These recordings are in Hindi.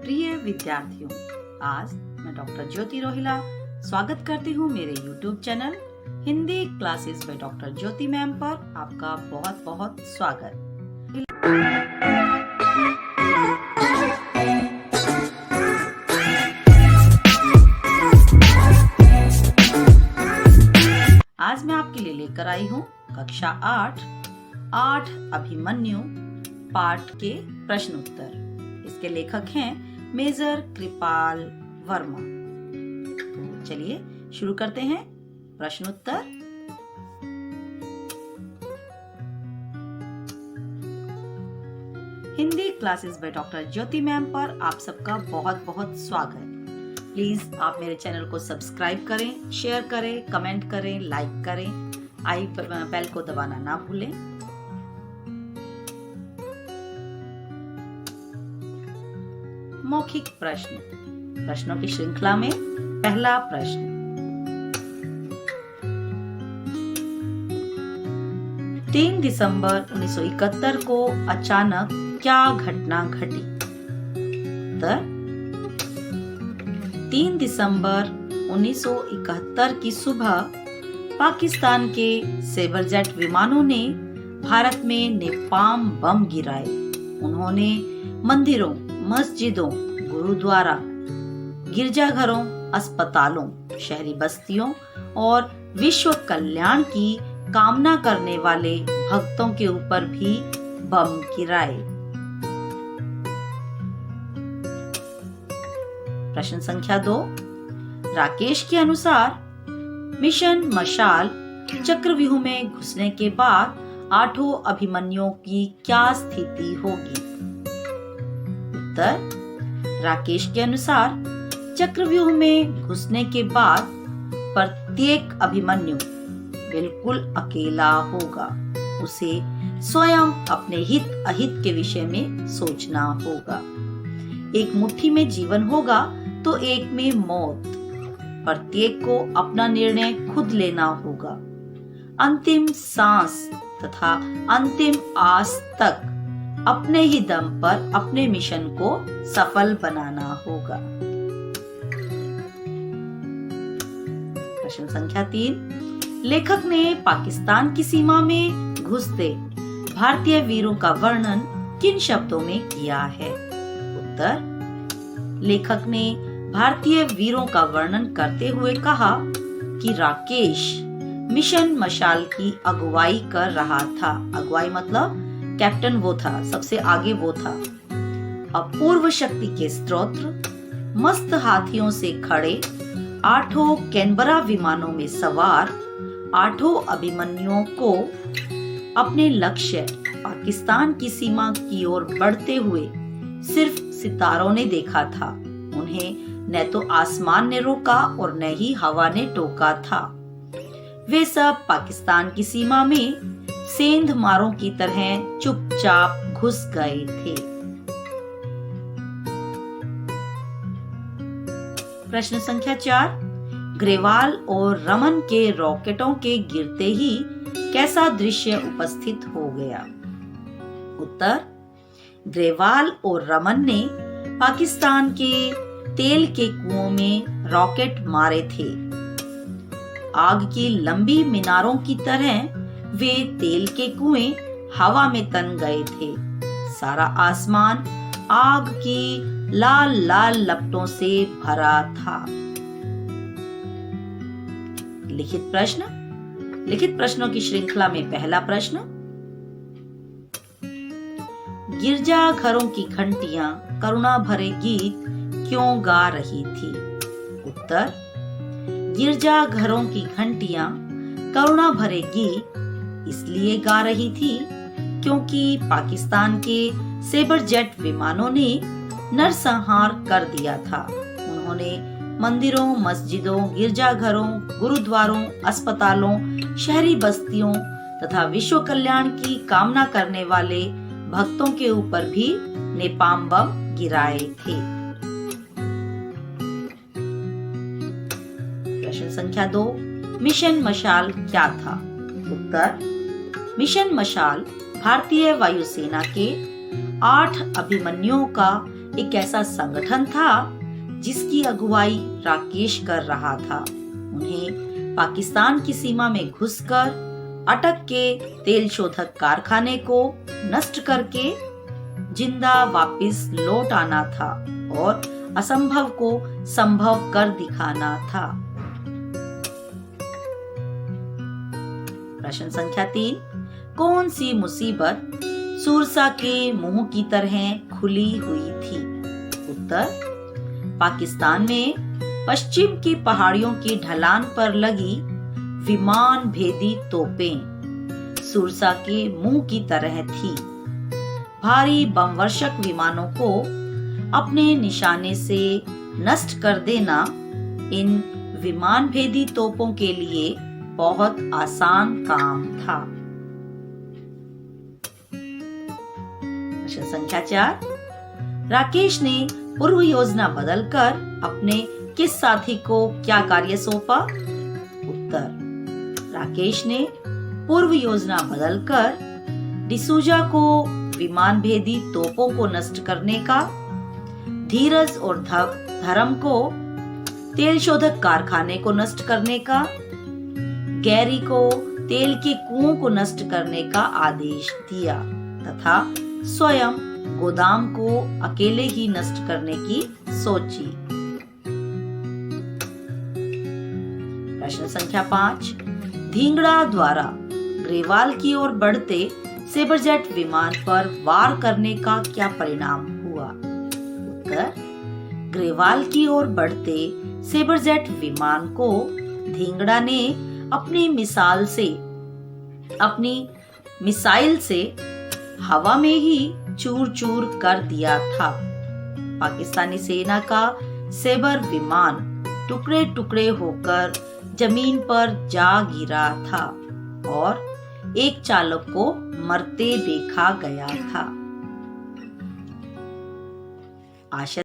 प्रिय विद्यार्थियों, आज मैं डॉक्टर ज्योति रोहिला स्वागत करती हूँ मेरे YouTube channel Hindi classes by doctor Jyoti ma'am पर। आपका बहुत बहुत स्वागत। आज मैं आपके लिए लेकर आई हूँ कक्षा 8 अभिमन्यु पाठ के प्रश्न उत्तर। इसके लेखक हैं मेजर कृपाल वर्मा। तो चलिए शुरू करते हैं प्रश्न उत्तर। Hindi classes by doctor Jyoti ma'am पर आप सबका बहुत बहुत स्वागत। प्लीज आप मेरे चैनल को सब्सक्राइब करें, शेयर करें, कमेंट करें, लाइक करें, आई बेल को दबाना ना भूलें। मौखिक प्रश्न, प्रश्नों की श्रृंखला में पहला प्रश्न। 3 दिसंबर 1971 को अचानक क्या घटना घटी? उत्तर 3 दिसंबर 1971 की सुबह पाकिस्तान के सेबरजेट विमानों ने भारत में नेपाम बम गिराए। उन्होंने मंदिरों, मस्जिदों, गुरुद्वारा, गिरजाघरों, अस्पतालों, शहरी बस्तियों और विश्व कल्याण की कामना करने वाले भक्तों के ऊपर भी बम गिराए। प्रश्न संख्या 2। राकेश के अनुसार मिशन मशाल चक्रव्यूह में घुसने के बाद 8 अभिमन्युओं की क्या स्थिति होगी? उत्तर राकेश के अनुसार चक्रव्यूह में घुसने के बाद प्रत्येक अभिमन्यु बिल्कुल अकेला होगा। उसे स्वयं अपने हित अहित के विषय में सोचना होगा। एक मुट्ठी में जीवन होगा तो एक में मौत। प्रत्येक को अपना निर्णय खुद लेना होगा। अंतिम सांस तथा अंतिम आस तक अपने ही दम पर अपने मिशन को सफल बनाना होगा। प्रश्न संख्या 3। लेखक ने पाकिस्तान की सीमा में घुसते भारतीय वीरों का वर्णन किन शब्दों में किया है? उत्तर लेखक ने भारतीय वीरों का वर्णन करते हुए कहा कि राकेश मिशन मशाल की अगुवाई कर रहा था। अगुवाई मतलब कैप्टन वो था, सबसे आगे वो था। अपूर्व शक्ति के स्रोत मस्त हाथियों से खड़े 8 कैनबरा विमानों में सवार 8 अभिमन्युओं को अपने लक्ष्य पाकिस्तान की सीमा की ओर बढ़ते हुए सिर्फ सितारों ने देखा था। उन्हें न तो आसमान ने रोका और न ही हवा ने टोका था। वे सब पाकिस्तान की सीमा में सेंध मारों की तरह चुपचाप घुस गए थे। प्रश्न संख्या 4। ग्रेवाल और रमन के रॉकेटों के गिरते ही कैसा दृश्य उपस्थित हो गया? उत्तर ग्रेवाल और रमन ने पाकिस्तान के तेल के कुओं में रॉकेट मारे थे। आग की लंबी मीनारों की तरह वे तेल के कुएं हवा में तन गए थे। सारा आसमान आग की लाल लाल लपटों से भरा था। लिखित प्रश्नों की श्रृंखला में पहला प्रश्न। गिरजा घरों की घंटियां करुणा भरे गीत क्यों गा रही थी? उत्तर गिरजा घरों की घंटियां करुणा भरे गीत इसलिए गा रही थी क्योंकि पाकिस्तान के सेबरजेट विमानों ने नरसंहार कर दिया था। उन्होंने मंदिरों, मस्जिदों, गिरजाघरों, गुरुद्वारों, अस्पतालों, शहरी बस्तियों तथा विश्व कल्याण की कामना करने वाले भक्तों के ऊपर भी नेपाम बम गिराए थे। प्रश्न संख्या 2। मिशन मशाल क्या था? उत्तर मिशन मशाल भारतीय वायुसेना के 8 अभिमन्युओं का एक ऐसा संगठन था जिसकी अगुवाई राकेश कर रहा था। उन्हें पाकिस्तान की सीमा में घुसकर अटक के तेल शोधक कारखाने को नष्ट करके जिंदा वापस लौट आना था और असंभव को संभव कर दिखाना था। प्रश्न संख्या 3, कौन सी मुसीबत सूरसा के मुंह की तरह खुली हुई थी? उत्तर, पाकिस्तान में पश्चिम की पहाड़ियों की ढलान पर लगी विमान भेदी तोपें सूरसा के मुंह की तरह थी। भारी बमवर्षक विमानों को अपने निशाने से नष्ट कर देना इन विमान भेदी तोपों के लिए बहुत आसान काम था। प्रश्न संख्या 4, राकेश ने पूर्व योजना बदलकर अपने किस साथी को क्या कार्य सौंपा? उत्तर, राकेश ने पूर्व योजना बदलकर डिसूजा को विमान भेदी तोपों को नष्ट करने का, धीरज और धर्म को तेल शोधक कारखाने को नष्ट करने का, गैरी को तेल के कुओं को नष्ट करने का आदेश दिया तथा स्वयं गोदाम को अकेले ही नष्ट करने की सोची। प्रश्न संख्या 5, धिंगड़ा द्वारा ग्रेवाल की ओर बढ़ते सेबरजेट विमान पर वार करने का क्या परिणाम हुआ? उत्तर, ग्रेवाल की ओर बढ़ते सेबरजेट विमान को धिंगड़ा ने अपनी मिसाइल से हवा में ही चूर चूर कर दिया था। पाकिस्तानी सेना का सेबर विमान टुकड़े टुकड़े होकर जमीन पर जा गिरा था और एक चालक को मरते देखा गया था। आशा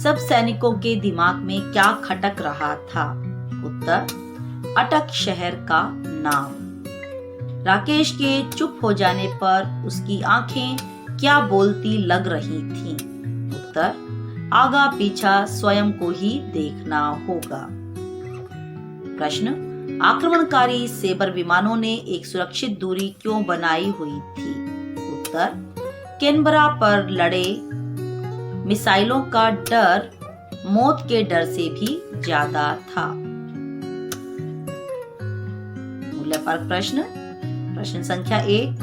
सब सैनिकों के दिमाग में क्या खटक रहा था? उत्तर, अटक शहर का नाम। राकेश के चुप हो जाने पर उसकी आंखें क्या बोलती लग रही थीं? उत्तर, आगा पीछा स्वयं को ही देखना होगा। प्रश्न, आक्रमणकारी सेबर विमानों ने एक सुरक्षित दूरी क्यों बनाई हुई थी? उत्तर, कैनबरा पर लड़े मिसाइलों का डर मौत के डर से भी ज्यादा था। मूल्यपरक प्रश्न, प्रश्न संख्या 1,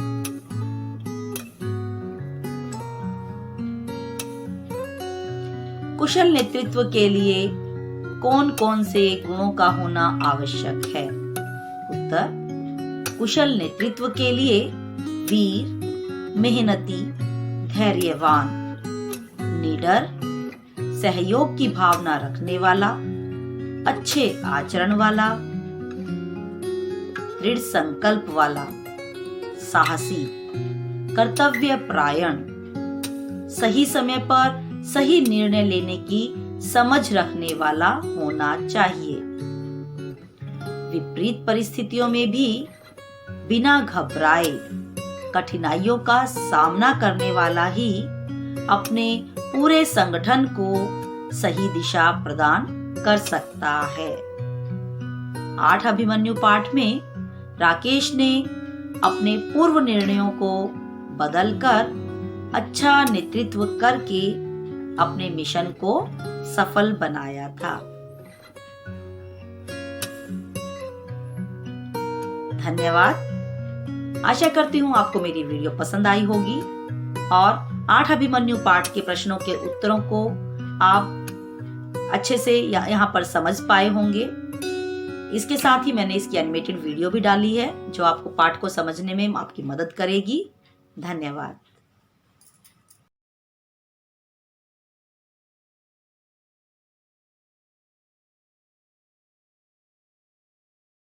कुशल नेतृत्व के लिए कौन कौन से गुणों का होना आवश्यक है? उत्तर, कुशल नेतृत्व के लिए वीर, मेहनती, धैर्यवान, निडर, सहयोग की भावना रखने वाला, अच्छे आचरण वाला, दृढ़ संकल्प वाला, साहसी, कर्तव्य परायण, सही समय पर सही निर्णय लेने की समझ रखने वाला होना चाहिए। विपरीत परिस्थितियों में भी बिना घबराए कठिनाइयों का सामना करने वाला ही अपने पूरे संगठन को सही दिशा प्रदान कर सकता है। 8 अभिमन्यु पाठ में राकेश ने अपने पूर्व निर्णयों को बदलकर अच्छा नेतृत्व करके अपने मिशन को सफल बनाया था। धन्यवाद। आशा करती हूँ आपको मेरी वीडियो पसंद आई होगी और 8 अभिमन्यु पाठ के प्रश्नों के उत्तरों को आप अच्छे से यहाँ पर समझ पाए होंगे। इसके साथ ही मैंने इसकी एनिमेटेड वीडियो भी डाली है जो आपको पाठ को समझने में आपकी मदद करेगी। धन्यवाद।